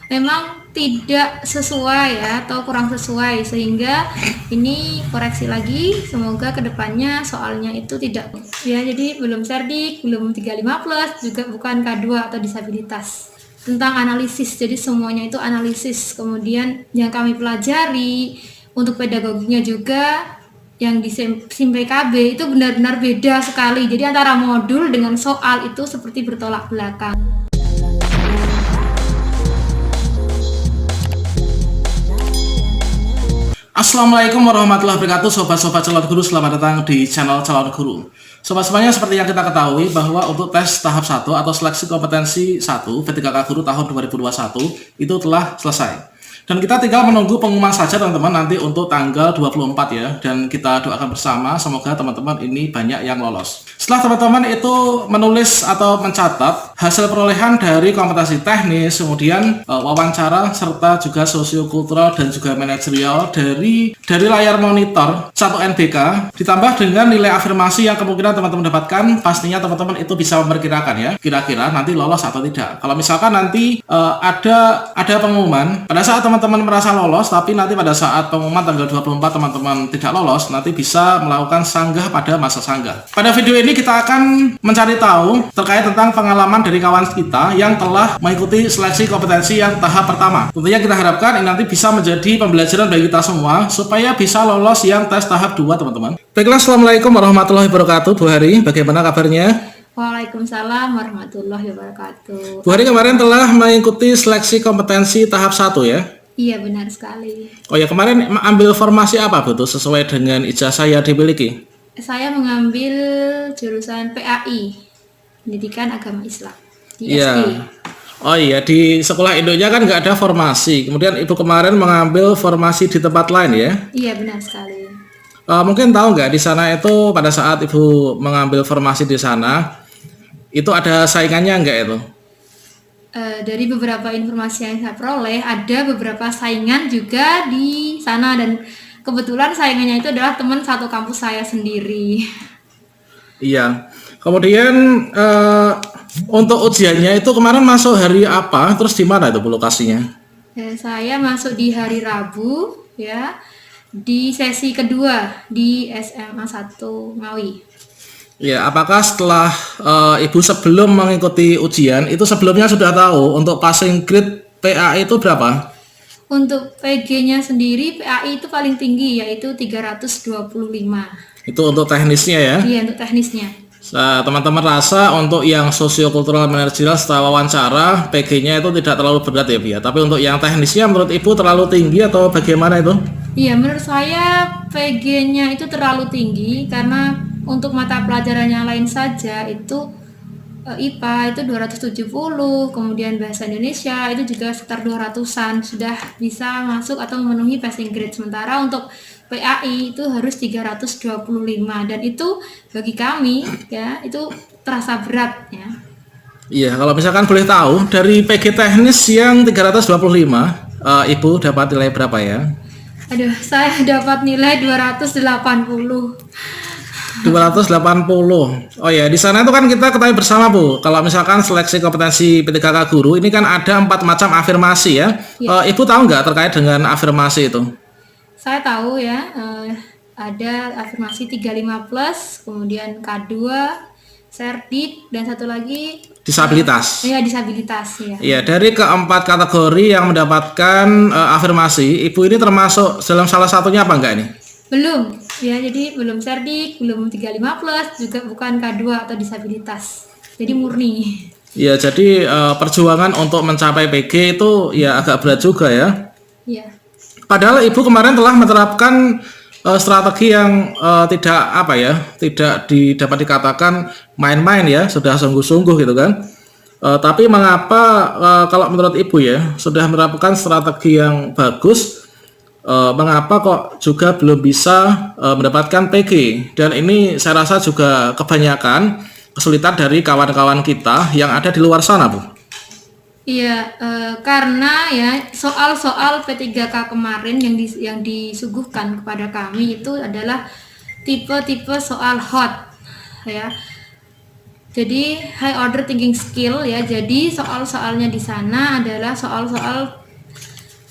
memang tidak sesuai ya atau kurang sesuai, sehingga ini koreksi lagi, semoga kedepannya soalnya itu tidak ya, jadi belum cerdik, belum 35 plus, juga bukan K2 atau disabilitas. Tentang analisis, jadi semuanya itu analisis. Kemudian yang kami pelajari untuk pedagoginya juga yang di SIM PKB itu benar-benar beda sekali. Jadi antara modul dengan soal itu seperti bertolak belakang. Assalamualaikum warahmatullahi wabarakatuh, sobat-sobat calon guru, selamat datang di channel calon guru. Sobat semuanya, seperti yang kita ketahui bahwa untuk tes tahap 1 atau seleksi kompetensi 1 P3K Guru tahun 2021 itu telah selesai. Dan kita tinggal menunggu pengumuman saja teman-teman nanti untuk tanggal 24 ya. Dan kita doakan bersama semoga teman-teman ini banyak yang lolos. Setelah teman-teman itu menulis atau mencatat hasil perolehan dari kompetensi teknis, kemudian wawancara serta juga sosiokultural dan juga manajerial dari layar monitor 1 NBK ditambah dengan nilai afirmasi yang kemungkinan teman-teman dapatkan, pastinya teman-teman itu bisa memperkirakan ya kira-kira nanti lolos atau tidak. Kalau misalkan nanti ada pengumuman pada saat teman-teman merasa lolos, tapi nanti pada saat pengumuman tanggal 24 teman-teman tidak lolos, nanti bisa melakukan sanggah pada masa sanggah. Pada video ini kita akan mencari tahu terkait tentang pengalaman dari kawan kita yang telah mengikuti seleksi kompetensi yang tahap pertama. Tentunya kita harapkan ini nanti bisa menjadi pembelajaran bagi kita semua supaya bisa lolos yang tes tahap 2 teman-teman. Baiklah, assalamualaikum warahmatullahi wabarakatuh Bu Hari, bagaimana kabarnya? Waalaikumsalam warahmatullahi wabarakatuh. Bu Hari kemarin telah mengikuti seleksi kompetensi tahap 1 ya? Iya, benar sekali. Oh ya, kemarin ambil formasi apa Bu tuh sesuai dengan ijazah yang dimiliki? Saya mengambil jurusan PAI, Pendidikan Agama Islam, di Iya. SI. Oh iya, di sekolah Indonya kan nggak ada formasi. Kemudian Ibu kemarin mengambil formasi di tempat lain ya? Iya, benar sekali. Mungkin tahu nggak di sana itu pada saat Ibu mengambil formasi di sana, itu ada saingannya nggak itu? Dari beberapa informasi yang saya peroleh, ada beberapa saingan juga di sana, dan kebetulan saingannya itu adalah teman satu kampus saya sendiri. Iya. Kemudian untuk ujiannya itu kemarin masuk hari apa? Terus di mana itu Bu lokasinya? Saya masuk di hari Rabu ya, di sesi kedua di SMA 1 Ngawi. Ya, apakah setelah Ibu sebelum mengikuti ujian itu sebelumnya sudah tahu untuk passing grade PAI itu berapa? Untuk PG-nya sendiri PAI itu paling tinggi, yaitu 325. Itu untuk teknisnya ya. Iya, untuk teknisnya. Nah, teman-teman rasa untuk yang sosiokultural manajerial setelah wawancara PG-nya itu tidak terlalu berat ya Bu ya. Tapi untuk yang teknisnya menurut Ibu terlalu tinggi atau bagaimana itu? Iya, menurut saya PG-nya itu terlalu tinggi karena untuk mata pelajaran yang lain saja itu IPA itu 270, kemudian bahasa Indonesia itu juga sekitar 200-an sudah bisa masuk atau memenuhi passing grade. Sementara untuk PAI itu harus 325, dan itu bagi kami ya itu terasa berat ya. Iya, kalau misalkan boleh tahu dari PG teknis yang 325 Ibu dapat nilai berapa ya? Aduh, saya dapat nilai 280. 280. Oh ya, di sana itu kan kita ketahui bersama Bu, kalau misalkan seleksi kompetensi P3K Guru ini kan ada 4 macam afirmasi ya. Ya. Ibu tahu nggak terkait dengan afirmasi itu? Saya tahu ya, ada afirmasi 35 plus, kemudian K2, cerdik, dan satu lagi Disabilitas. ya disabilitas ya. Iya, dari keempat kategori yang mendapatkan afirmasi, Ibu ini termasuk dalam salah satunya apa enggak ini? Belum ya, jadi belum cerdik, belum 35 plus, juga bukan K2 atau disabilitas. Jadi murni. Iya, jadi perjuangan untuk mencapai PG itu ya agak berat juga ya. Iya. Padahal Ibu kemarin telah menerapkan strategi yang tidak dapat dikatakan main-main ya, sudah sungguh-sungguh gitu kan. Tapi mengapa kalau menurut Ibu ya sudah menerapkan strategi yang bagus, mengapa kok juga belum bisa mendapatkan PG? Dan ini saya rasa juga kebanyakan kesulitan dari kawan-kawan kita yang ada di luar sana Bu. Iya, karena ya soal-soal P3K kemarin yang disuguhkan kepada kami itu adalah tipe-tipe soal hot ya. Jadi high order thinking skill ya. Jadi soal-soalnya di sana adalah soal-soal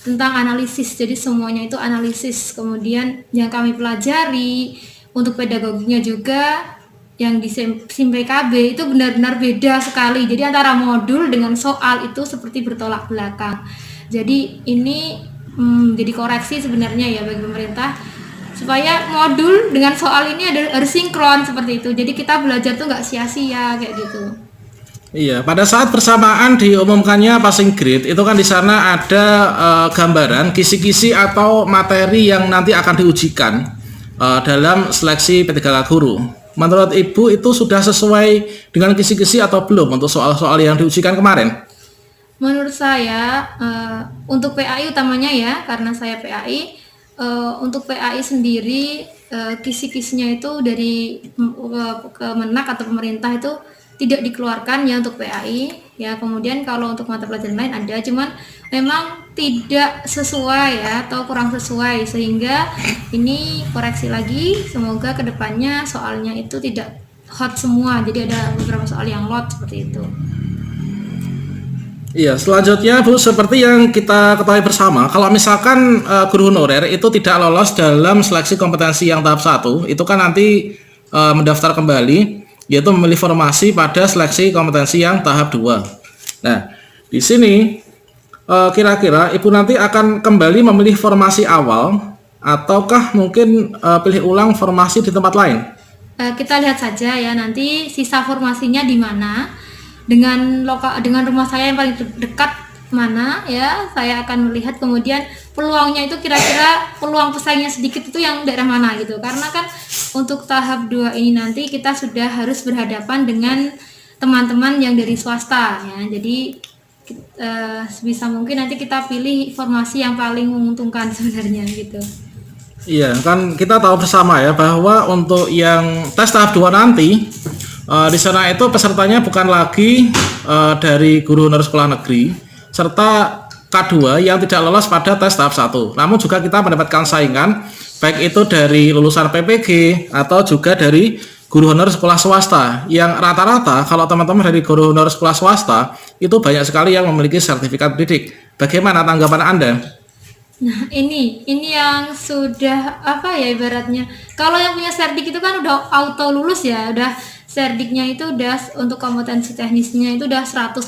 tentang analisis. Jadi semuanya itu analisis. Kemudian yang kami pelajari untuk pedagoginya juga yang di SIM PKB itu benar-benar beda sekali. Jadi antara modul dengan soal itu seperti bertolak belakang. Jadi ini jadi koreksi sebenarnya ya bagi pemerintah supaya modul dengan soal ini harus sinkron seperti itu. Jadi kita belajar tuh nggak sia-sia kayak gitu. Iya, pada saat bersamaan diumumkannya passing grade itu kan di sana ada gambaran kisi-kisi atau materi yang nanti akan diujikan dalam seleksi P3K Guru. Menurut Ibu itu sudah sesuai dengan kisi-kisi atau belum untuk soal-soal yang diujikan kemarin? Menurut saya untuk PAI utamanya ya, karena saya PAI, untuk PAI sendiri kisi-kisinya itu dari Kemenak atau pemerintah itu tidak dikeluarkan ya untuk PAI ya. Kemudian kalau untuk mata pelajaran lain ada, cuman memang tidak sesuai ya atau kurang sesuai, sehingga ini koreksi lagi. Semoga kedepannya soalnya itu tidak hot semua, jadi ada beberapa soal yang lot seperti itu. Iya, selanjutnya Bu, seperti yang kita ketahui bersama, kalau misalkan guru honorer itu tidak lolos dalam seleksi kompetensi yang tahap 1, itu kan nanti mendaftar kembali, yaitu memilih formasi pada seleksi kompetensi yang tahap 2. Nah, di sini kira-kira Ibu nanti akan kembali memilih formasi awal ataukah mungkin pilih ulang formasi di tempat lain? Kita lihat saja ya nanti sisa formasinya di mana, dengan rumah saya yang paling dekat mana ya, saya akan melihat. Kemudian peluangnya itu kira-kira peluang pesaingnya sedikit itu yang daerah mana gitu, karena kan untuk tahap 2 ini nanti kita sudah harus berhadapan dengan teman-teman yang dari swasta ya. Jadi sebisa mungkin nanti kita pilih formasi yang paling menguntungkan sebenarnya gitu. Iya, kan kita tahu bersama ya bahwa untuk yang tes tahap 2 nanti di sana itu pesertanya bukan lagi dari guru honorer sekolah negeri serta K2 yang tidak lolos pada tes tahap 1. Namun juga kita mendapatkan saingan baik itu dari lulusan PPG atau juga dari guru honorer sekolah swasta, yang rata-rata kalau teman-teman dari guru honorer sekolah swasta itu banyak sekali yang memiliki sertifikat pendidik. Bagaimana tanggapan Anda? Nah ini yang sudah apa ya ibaratnya, kalau yang punya serdik itu kan udah auto lulus ya, udah serdiknya itu udah untuk kompetensi teknisnya itu udah 100%,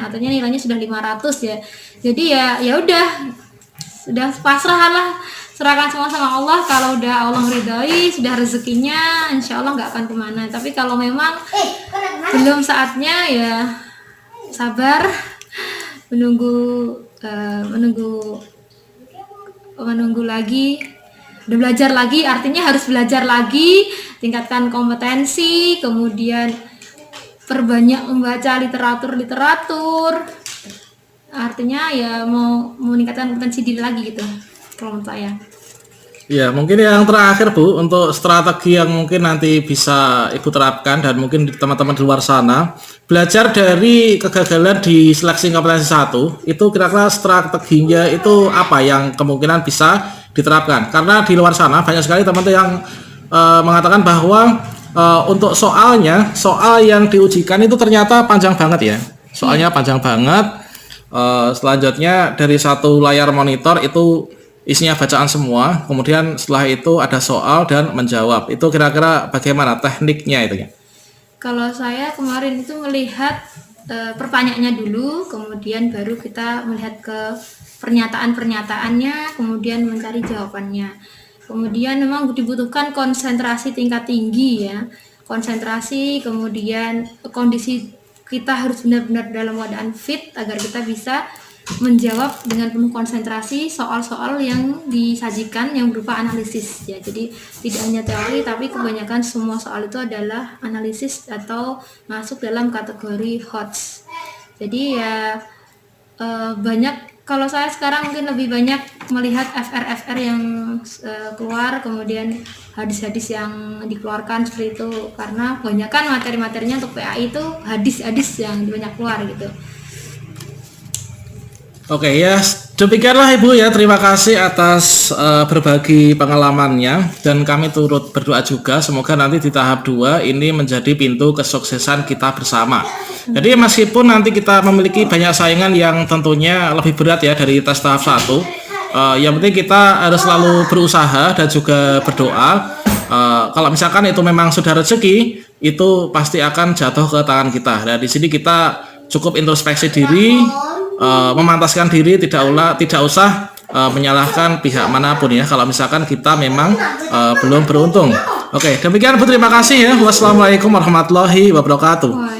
artinya nilainya sudah 500 ya. Jadi ya udah pasrah lah, serahkan semua sama Allah. Kalau udah Allah meridai, sudah rezekinya insya Allah nggak akan kemana. Tapi kalau memang belum saatnya ya sabar, menunggu lagi, udah belajar lagi, artinya harus belajar lagi, tingkatkan kompetensi, kemudian perbanyak membaca literatur, artinya ya mau meningkatkan kompetensi diri lagi gitu kalau menurut saya. Ya, mungkin yang terakhir Bu, untuk strategi yang mungkin nanti bisa Ibu terapkan dan mungkin teman-teman di luar sana belajar dari kegagalan di seleksi kompetensi 1, itu kira-kira strateginya itu apa yang kemungkinan bisa diterapkan? Karena di luar sana banyak sekali teman-teman yang mengatakan bahwa untuk soal yang diujikan itu ternyata panjang banget ya. Soalnya panjang banget. Selanjutnya dari satu layar monitor itu isinya bacaan semua, kemudian setelah itu ada soal dan menjawab. Itu kira-kira bagaimana tekniknya itu ya? Kalau saya kemarin itu melihat pertanyaannya dulu, kemudian baru kita melihat ke pernyataan-pernyataannya, kemudian mencari jawabannya. Kemudian memang dibutuhkan konsentrasi tingkat tinggi ya, konsentrasi, kemudian kondisi kita harus benar-benar dalam keadaan fit agar kita bisa menjawab dengan penuh konsentrasi soal-soal yang disajikan yang berupa analisis ya. Jadi tidak hanya teori, tapi kebanyakan semua soal itu adalah analisis atau masuk dalam kategori HOTS. Jadi ya banyak, kalau saya sekarang mungkin lebih banyak melihat FR yang keluar, kemudian hadis-hadis yang dikeluarkan seperti itu, karena kebanyakan materi-materinya untuk PAI itu hadis-hadis yang banyak keluar gitu. Oke ya, Demikianlah Ibu ya, terima kasih atas berbagi pengalamannya, dan kami turut berdoa juga semoga nanti di tahap 2 ini menjadi pintu kesuksesan kita bersama. Jadi meskipun nanti kita memiliki banyak saingan yang tentunya lebih berat ya dari tes tahap 1, yang penting kita harus selalu berusaha dan juga berdoa. Kalau misalkan itu memang sudah rezeki, itu pasti akan jatuh ke tangan kita. Dan di sini kita cukup introspeksi diri, memantaskan diri, tidak usah menyalahkan pihak manapun ya kalau misalkan kita memang belum beruntung. Oke, demikian Bu, terima kasih ya. Wassalamualaikum warahmatullahi wabarakatuh.